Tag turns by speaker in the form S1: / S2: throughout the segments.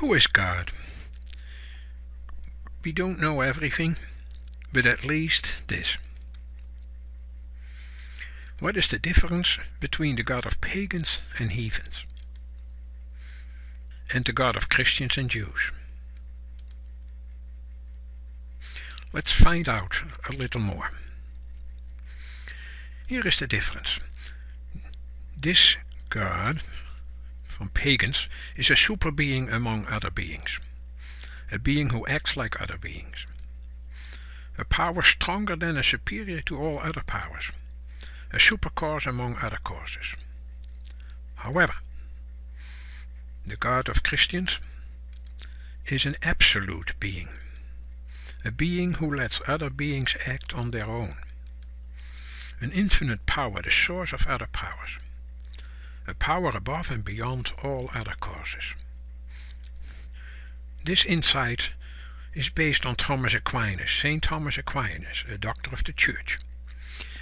S1: Who is God? We don't know everything, but at least this. What is the difference between the God of pagans and heathens, and the God of Christians and Jews? Let's find out a little more. Here is the difference. This God from pagans is a super being among other beings, a being who acts like other beings, a power stronger than and superior to all other powers, a super cause among other causes. However, the God of Christians is an absolute being, a being who lets other beings act on their own, an infinite power, the source of other powers, a power above and beyond all other causes. This insight is based on Thomas Aquinas, St. Thomas Aquinas, a doctor of the Church.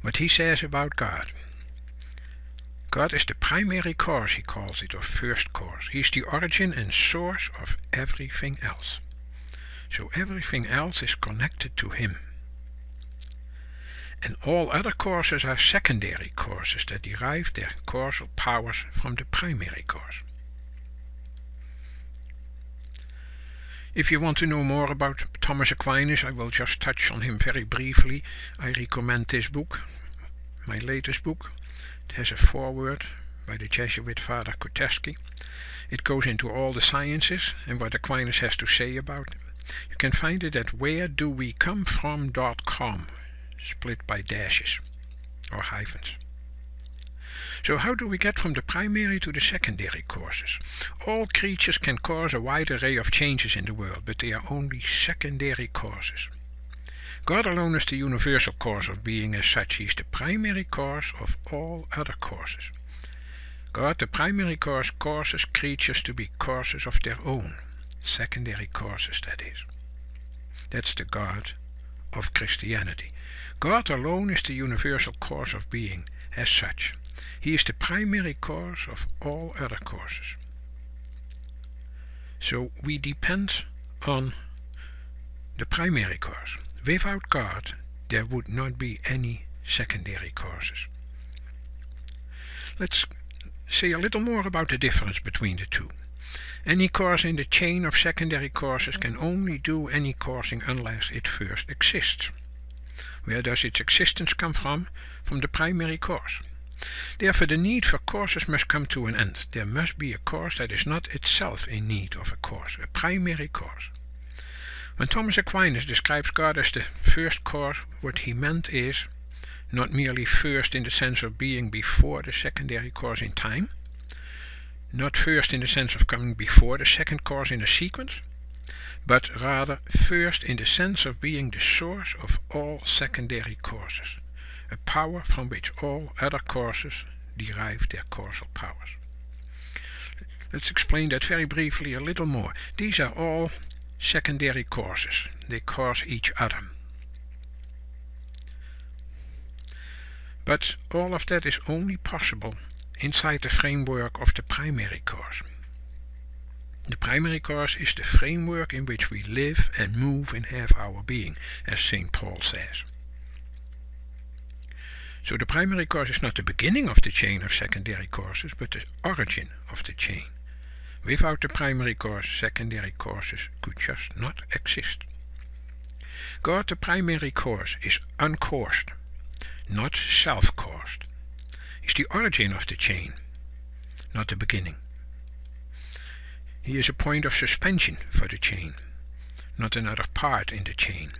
S1: What he says about God. God is the primary cause, he calls it, or first cause. He is the origin and source of everything else. So everything else is connected to him. And all other causes are secondary causes that derive their causal powers from the primary cause. If you want to know more about Thomas Aquinas, I will just touch on him very briefly. I recommend this book, my latest book. It has a foreword by the Jesuit Father Koteski. It goes into all the sciences and what Aquinas has to say about them. You can find it at wheredowecomefrom.com, split by dashes or hyphens. So how do we get from the primary to the secondary causes? All creatures can cause a wide array of changes in the world, but they are only secondary causes. God alone is the universal cause of being. As such, he is the primary cause of all other causes. God, the primary cause, causes creatures to be causes of their own, secondary causes, that is. That's the God of Christianity. God alone is the universal cause of being. As such, he is the primary cause of all other causes. So we depend on the primary cause. Without God, there would not be any secondary causes. Let's say a little more about the difference between the two. Any cause in the chain of secondary causes can only do any causing unless it first exists. Where does its existence come from? From the primary cause. Therefore, the need for causes must come to an end. There must be a cause that is not itself in need of a cause, a primary cause. When Thomas Aquinas describes God as the first cause, what he meant is not merely first in the sense of being before the secondary cause in time, not first in the sense of coming before the second cause in a sequence, but rather first in the sense of being the source of all secondary causes, a power from which all other causes derive their causal powers. Let's explain that very briefly a little more. These are all secondary causes. They cause each other. But all of that is only possible inside the framework of the primary cause. The primary cause is the framework in which we live and move and have our being, as St. Paul says. So the primary cause is not the beginning of the chain of secondary causes, but the origin of the chain. Without the primary cause, secondary causes could just not exist. God, the primary cause, is uncaused, not self-caused. He is the origin of the chain, not the beginning. He is a point of suspension for the chain, not another part in the chain.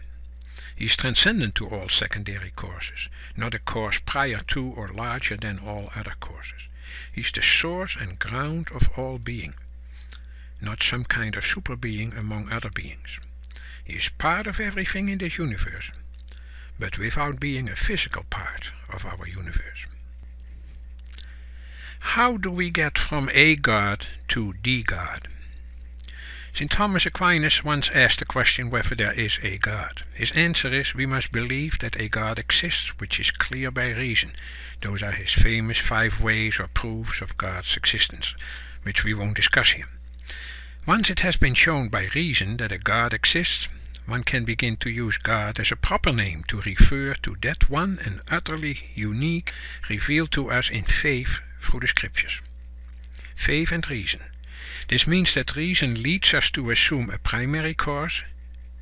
S1: He is transcendent to all secondary causes, not a cause prior to or larger than all other causes. He is the source and ground of all being, not some kind of super being among other beings. He is part of everything in this universe, but without being a physical part of our universe. How do we get from a God to the God? St. Thomas Aquinas once asked the question whether there is a God. His answer is, we must believe that a God exists, which is clear by reason. Those are his famous 5 ways or proofs of God's existence, which we won't discuss here. Once it has been shown by reason that a God exists, one can begin to use God as a proper name to refer to that one and utterly unique revealed to us in faith through the Scriptures. Faith and reason. This means that reason leads us to assume a primary cause,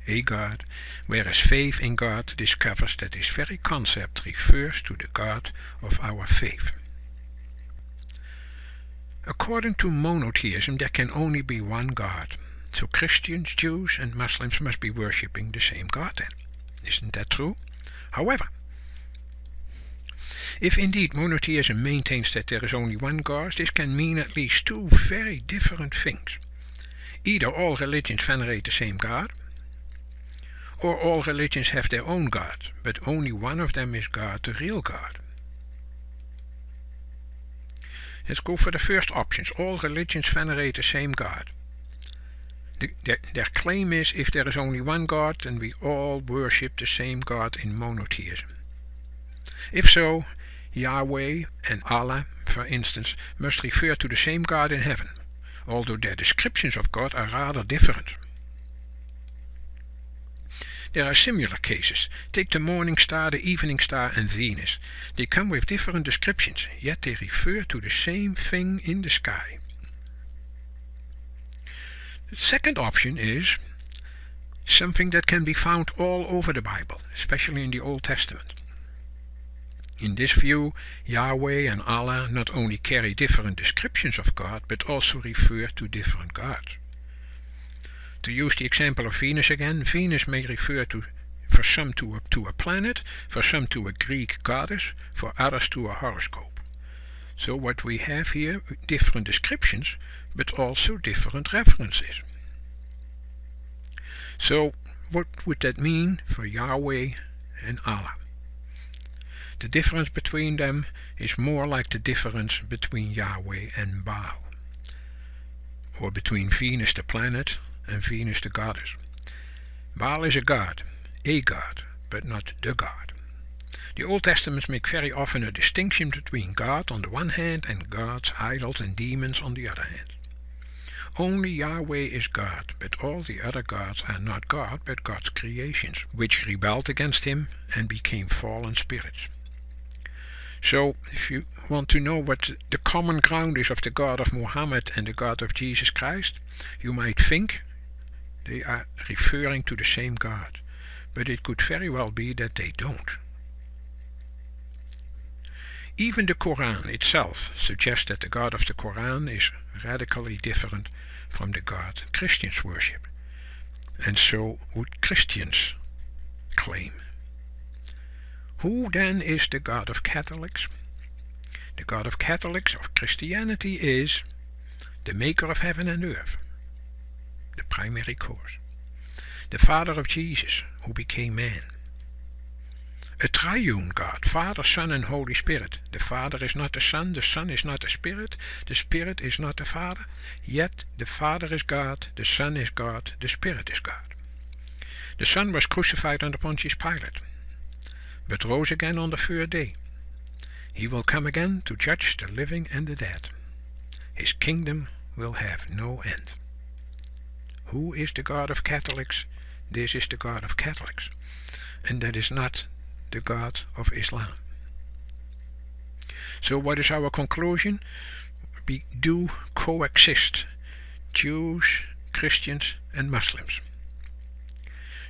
S1: a God, whereas faith in God discovers that this very concept refers to the God of our faith. According to monotheism, there can only be one God. So Christians, Jews and Muslims must be worshipping the same God then. Isn't that true? However, if indeed monotheism maintains that there is only one God, this can mean at least two very different things. Either all religions venerate the same God, or all religions have their own God, but only one of them is God, the real God. Let's go for the first options. All religions venerate the same God. Their claim is, if there is only one God, then we all worship the same God in monotheism. If so, Yahweh and Allah, for instance, must refer to the same God in heaven, although their descriptions of God are rather different. There are similar cases. Take the morning star, the evening star and Venus. They come with different descriptions, yet they refer to the same thing in the sky. The second option is something that can be found all over the Bible, especially in the Old Testament. In this view, Yahweh and Allah not only carry different descriptions of God, but also refer to different gods. To use the example of Venus again, Venus may refer for some to a planet, for some to a Greek goddess, for others to a horoscope. So what we have here, different descriptions, but also different references. So what would that mean for Yahweh and Allah? The difference between them is more like the difference between Yahweh and Baal, or between Venus the planet and Venus the goddess. Baal is a god, but not the God. The Old Testaments make very often a distinction between God on the one hand and gods, idols and demons on the other hand. Only Yahweh is God, but all the other gods are not God, but God's creations, which rebelled against him and became fallen spirits. So, if you want to know what the common ground is of the God of Muhammad and the God of Jesus Christ, you might think they are referring to the same God, but it could very well be that they don't. Even the Quran itself suggests that the God of the Quran is radically different from the God Christians worship, and so would Christians claim. Who then is the God of Catholics? The God of Catholics, of Christianity, is the maker of heaven and earth, the primary cause, the Father of Jesus, who became man. A triune God, Father, Son and Holy Spirit. The Father is not the Son is not the Spirit is not the Father, yet the Father is God, the Son is God, the Spirit is God. The Son was crucified under Pontius Pilate, but rose again on the third day. He will come again to judge the living and the dead. His kingdom will have no end. Who is the God of Catholics? This is the God of Catholics, and that is not the God of Islam. So what is our conclusion? We do coexist, Jews, Christians and Muslims.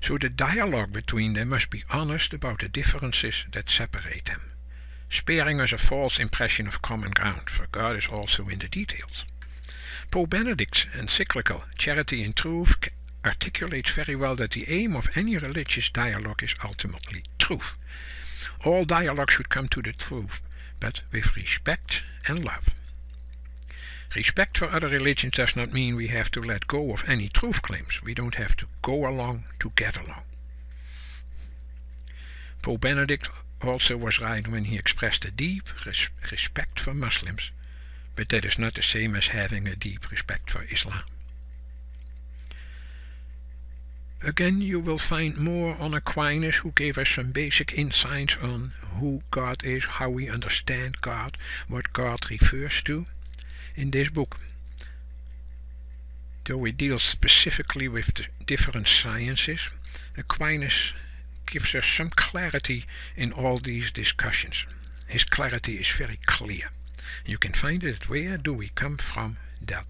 S1: So the dialogue between them must be honest about the differences that separate them, sparing us a false impression of common ground, for God is also in the details. Pope Benedict's encyclical Charity in Truth articulates very well that the aim of any religious dialogue is ultimately truth. All dialogue should come to the truth, but with respect and love. Respect for other religions does not mean we have to let go of any truth claims. We don't have to go along to get along. Pope Benedict also was right when he expressed a deep respect for Muslims, but that is not the same as having a deep respect for Islam. Again, you will find more on Aquinas, who gave us some basic insights on who God is, how we understand God, what God refers to, in this book. Though he deals specifically with the different sciences, Aquinas gives us some clarity in all these discussions. His clarity is very clear. You can find it, where do we come from that